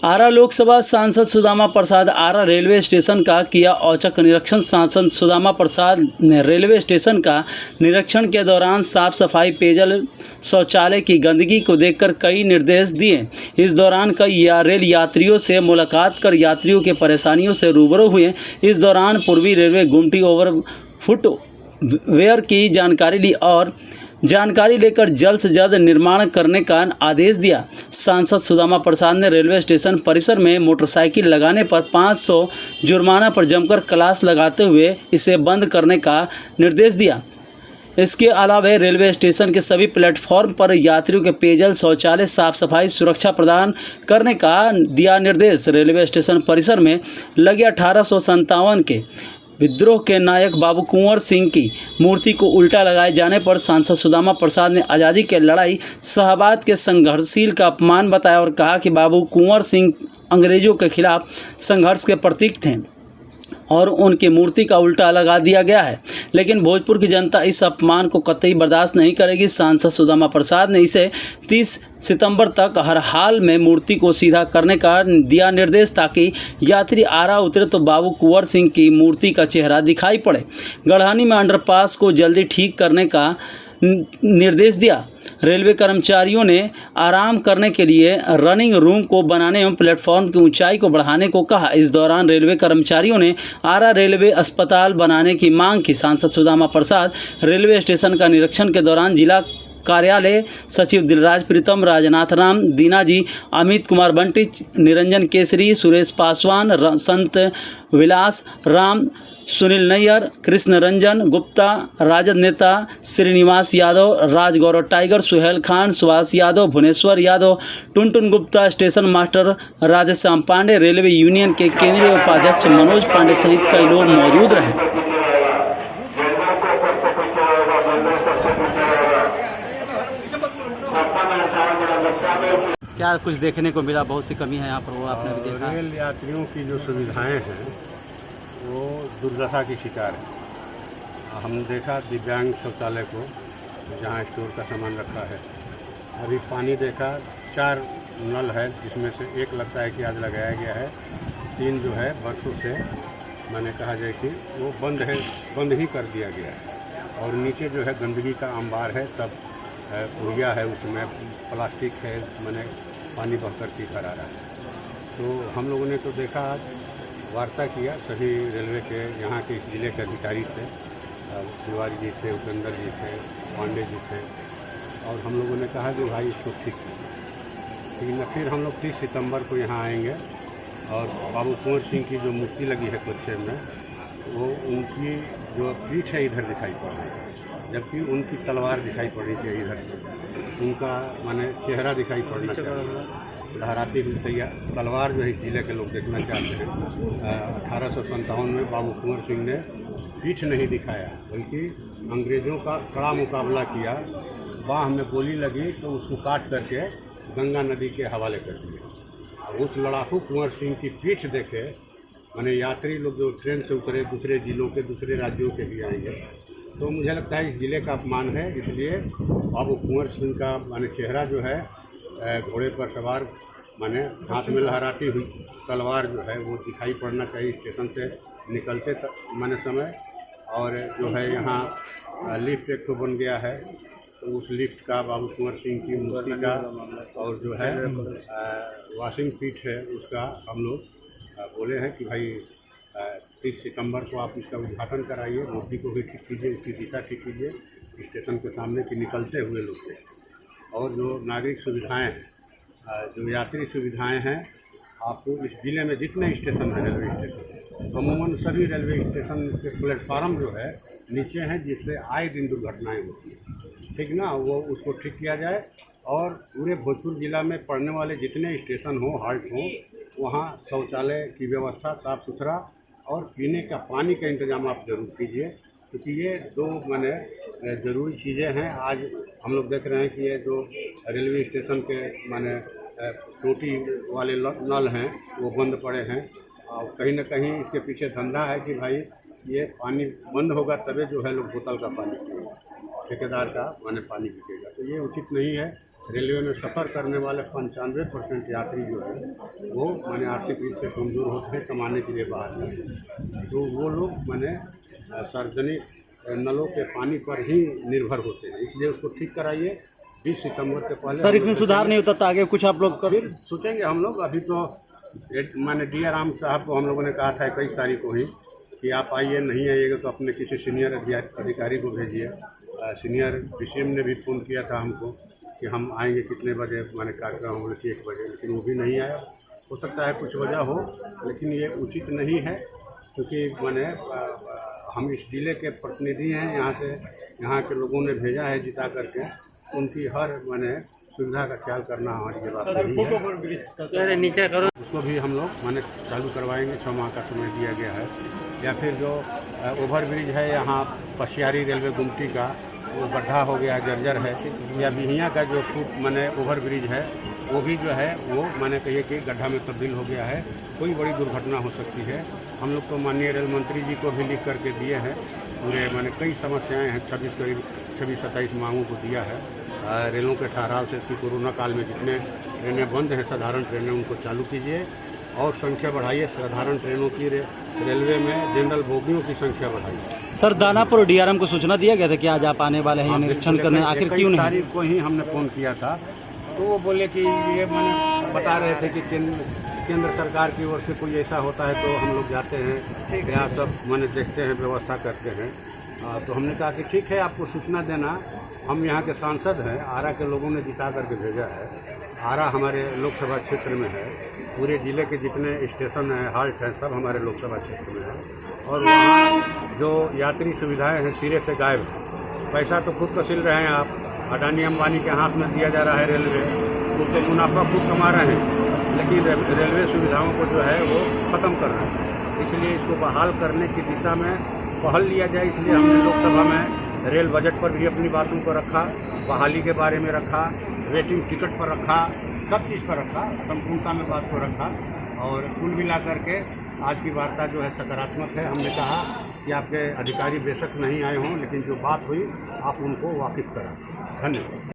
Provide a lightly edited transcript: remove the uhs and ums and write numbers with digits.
आरा लोकसभा सांसद सुदामा प्रसाद आरा railway station का किया औचक निरीक्षण। सांसद सुदामा प्रसाद ने रेलवे स्टेशन का निरीक्षण के दौरान साफ सफाई, पेयजल, शौचालय की गंदगी को देखकर कई निर्देश दिए। इस दौरान कई रेल यात्रियों से मुलाकात कर यात्रियों के परेशानियों से रूबरू हुए। इस दौरान पूर्वी रेलवे गुमटी ओवर फुटवेयर की जानकारी लेकर जल्द से जल्द निर्माण करने का आदेश दिया। सांसद सुदामा प्रसाद ने रेलवे स्टेशन परिसर में मोटरसाइकिल लगाने पर 500 जुर्माना पर जमकर क्लास लगाते हुए इसे बंद करने का निर्देश दिया। इसके अलावा रेलवे स्टेशन के सभी प्लेटफॉर्म पर यात्रियों के पेयजल, शौचालय, साफ सफाई, सुरक्षा प्रदान करने का दिया निर्देश। रेलवे स्टेशन परिसर में लगे 1857 के विद्रोह के नायक बाबू कुंवर सिंह की मूर्ति को उल्टा लगाए जाने पर सांसद सुदामा प्रसाद ने आज़ादी के लड़ाई शहाबाद के संघर्षशील का अपमान बताया और कहा कि बाबू कुंवर सिंह अंग्रेजों के खिलाफ संघर्ष के प्रतीक थे और उनकी मूर्ति का उल्टा लगा दिया गया है। लेकिन भोजपुर की जनता इस अपमान को कतई बर्दाश्त नहीं करेगी। सांसद सुदामा प्रसाद ने इसे 30 सितंबर तक हर हाल में मूर्ति को सीधा करने का दिया निर्देश, ताकि यात्री आरा उतरे तो बाबू कुंवर सिंह की मूर्ति का चेहरा दिखाई पड़े। गढ़ानी में अंडरपास को जल्दी ठीक करने का निर्देश दिया। रेलवे कर्मचारियों ने आराम करने के लिए रनिंग रूम को बनाने एवं प्लेटफॉर्म की ऊंचाई को बढ़ाने को कहा। इस दौरान रेलवे कर्मचारियों ने आरा रेलवे अस्पताल बनाने की मांग की। सांसद सुदामा प्रसाद रेलवे स्टेशन का निरीक्षण के दौरान जिला कार्यालय सचिव दिलराज प्रीतम, राजनाथ राम, दीनाजी, अमित कुमार बंटी, निरंजन केसरी, सुरेश पासवान, संत विलास राम, सुनील नैयर, कृष्ण रंजन गुप्ता, राजद नेता Shrinivas Yadav, Rajgaurav Tiger, Suhel Khan, Subhash Yadav, Bhuvneshwar Yadav, Tuntun Gupta, station master Radheshyam Pandey, railway union के केंद्रीय उपाध्यक्ष मनोज पांडे सहित कई लोग मौजूद रहे। क्या कुछ देखने को मिला? बहुत सी कमी है यहाँ पर, वो आपने भी देखा। रेल यात्रियों की जो सुविधाएं हैं वो दुर्दशा की शिकार है। हमने देखा दिव्यांग शौचालय को, जहाँ स्टोर का सामान रखा है। अभी पानी देखा, 4 नल है जिसमें से एक लगता है कि आज लगाया गया है, 3 जो है वर्षों से मैंने कहा जाए कि वो बंद ही कर दिया गया है। और नीचे जो है गंदगी का अंबार है, सब पुड़िया है, उसमें प्लास्टिक है, मैंने पानी बहकर पीकर आ रहा है। तो हम लोगों ने तो देखा, आज वार्ता किया सभी रेलवे के यहाँ के जिले के अधिकारी थे, तिवारी जी थे, उपेंद्र जी थे, पांडे जी थे, और हम लोगों ने कहा कि भाई इसको ठीक कीजिए। लेकिन फिर हम लोग 30 सितंबर को यहाँ आएंगे और बाबू कुंवर सिंह की जो मूर्ति लगी है कुर्से में, वो उनकी जो पीठ है इधर दिखाई पड़ रही है, जबकि उनकी तलवार दिखाई पड़ रही थी इधर से। उनका माने चेहरा दिखाई पड़ना चाहिए, लहराती हुई तलवार जो है जिले के लोग देखना चाहते हैं। 1857 में बाबू कुंवर सिंह ने पीठ नहीं दिखाया, बल्कि अंग्रेज़ों का कड़ा मुकाबला किया। बाह में गोली लगी तो उसको काट करके गंगा नदी के हवाले कर दिया। उस लड़ाकू कुंवर सिंह की पीठ देखे माने यात्री लोग जो ट्रेन से उतरे, दूसरे जिलों के, दूसरे राज्यों के भी आएंगे, तो मुझे लगता है इस ज़िले का अपमान है। इसलिए बाबू कुंवर सिंह का माने चेहरा जो है, घोड़े पर सवार माने हाथ में लहराती हुई तलवार जो है वो दिखाई पड़ना चाहिए स्टेशन से निकलते माने समय। और जो है यहाँ लिफ्ट एक तो बन गया है, तो उस लिफ्ट का बाबू कुंवर सिंह की मूर्ति का और जो है वॉशिंग पीठ है उसका हम लोग बोले हैं कि भाई 30 सितंबर को आप इसका उद्घाटन कराइए, मूर्ति को भी ठीक कीजिए, उसकी दिशा ठीक कीजिए स्टेशन के सामने की निकलते हुए लोग से। और जो नागरिक सुविधाएं हैं, जो यात्री सुविधाएं हैं, आपको इस ज़िले में जितने स्टेशन हैं रेलवे स्टेशन, अमूमन सभी रेलवे स्टेशन के प्लेटफार्म जो है नीचे हैं, जिससे आए दिन दुर्घटनाएं होती हैं, ठीक ना, वो उसको ठीक किया जाए। और पूरे भोजपुर ज़िला में पड़ने वाले जितने स्टेशन हो, हाल्ट हो, वहाँ शौचालय की व्यवस्था, साफ़ सुथरा और पीने का पानी का इंतज़ाम आप ज़रूर कीजिए, क्योंकि ये 2 माने ज़रूरी चीज़ें हैं। आज हम लोग देख रहे हैं कि ये जो रेलवे स्टेशन के माने टोटी वाले नल हैं वो बंद पड़े हैं, और कहीं ना कहीं इसके पीछे धंधा है कि भाई ये पानी बंद होगा तभी जो है लोग बोतल का पानी पिएगा, ठेकेदार का माने पानी पिएगा। तो ये उचित नहीं है। रेलवे में सफ़र करने वाले 95% यात्री जो है वो माने आर्थिक रूप से कमज़ोर होते हैं, कमाने के लिए बाहर जाते हैं। तो वो लोग माने सार्वजनिक नलों के पानी पर ही निर्भर होते हैं, इसलिए उसको ठीक कराइए। 20 सितंबर के पहले सर इसमें सुधार नहीं होता तो आगे कुछ आप लोग कर फिर सोचेंगे हम लोग। अभी तो माने डी आर राम साहब को हम लोगों ने कहा था 21 तारीख को ही कि आप आइए, नहीं आइएगा तो अपने किसी सीनियर अधिकारी को भेजिए। सीनियर डीसीएम ने भी फ़ोन किया था हमको कि हम आएंगे कितने बजे, मैंने कार्यक्रम बोले कि 1 बजे, लेकिन वो भी नहीं आया। हो सकता है कुछ वजह हो, लेकिन ये उचित नहीं है क्योंकि मैंने हम इस जिले के प्रतिनिधि हैं, यहाँ के लोगों ने भेजा है जिता करके, उनकी हर मैंने सुविधा का ख्याल करना हमारी जवाबदारी है। नीचे करो, उसको भी हम लोग मैंने चालू करवाएंगे, 6 माह का समय दिया गया है। या फिर जो ओवर ब्रिज है यहाँ पशियारी रेलवे गुमटी का, वो गड्ढा हो गया, जर्जर है। या बिहिया का जो फुट मैंने ओवर ब्रिज है वो भी जो है वो मैंने कहिए कि गड्ढा में तब्दील हो गया है, कोई बड़ी दुर्घटना हो सकती है। हम लोग तो माननीय रेल मंत्री जी को भी लिख करके दिए हैं, पूरे मैंने कई समस्याएं हैं, 26-27 मांगों को दिया है। रेलों के ठहराव से कि कोरोना काल में जितने ट्रेनें बंद हैं साधारण ट्रेनें, उनको चालू कीजिए और संख्या बढ़ाइए साधारण ट्रेनों की। रेलवे में जनरल बोगियों की संख्या बढ़ाइए। सर दानापुर डीआरएम को सूचना दिया गया था कि आज आप आने वाले हैं निरीक्षण करने, आखिर क्यों नहीं? तारीख को ही हमने फ़ोन किया था, तो वो बोले कि ये मैंने बता रहे थे कि केंद्र सरकार की ओर से कोई ऐसा होता है तो हम लोग जाते हैं, यहाँ सब मैंने देखते हैं, व्यवस्था करते हैं। तो हमने कहा कि ठीक है, आपको सूचना देना। हम यहाँ के सांसद हैं, आरा के लोगों ने जिता करके भेजा है। आरा हमारे लोकसभा क्षेत्र में है, पूरे ज़िले के जितने स्टेशन हैं, हाल्ट हैं, सब हमारे लोकसभा क्षेत्र में है। और वहाँ जो यात्री सुविधाएं हैं सिरे से गायब हैं। पैसा तो खुद वसूल रहे हैं आप, अडानी अंबानी के हाथ में दिया जा रहा है रेलवे, वो तो मुनाफा खुद कमा रहे हैं, लेकिन रेलवे सुविधाओं को जो है वो ख़त्म कर रहे हैं। इसलिए इसको बहाल करने की दिशा में पहल लिया जाए, इसलिए हमने लोकसभा में रेल बजट पर भी अपनी बातों को रखा, बहाली के बारे में रखा, वेटिंग टिकट पर रखा, सब चीज़ पर रखा, संपूर्णता में बात को रखा। और कुल मिला करके आज की वार्ता जो है सकारात्मक है। हमने कहा कि आपके अधिकारी बेशक नहीं आए हों, लेकिन जो बात हुई आप उनको वाकिफ कराएं। धन्यवाद।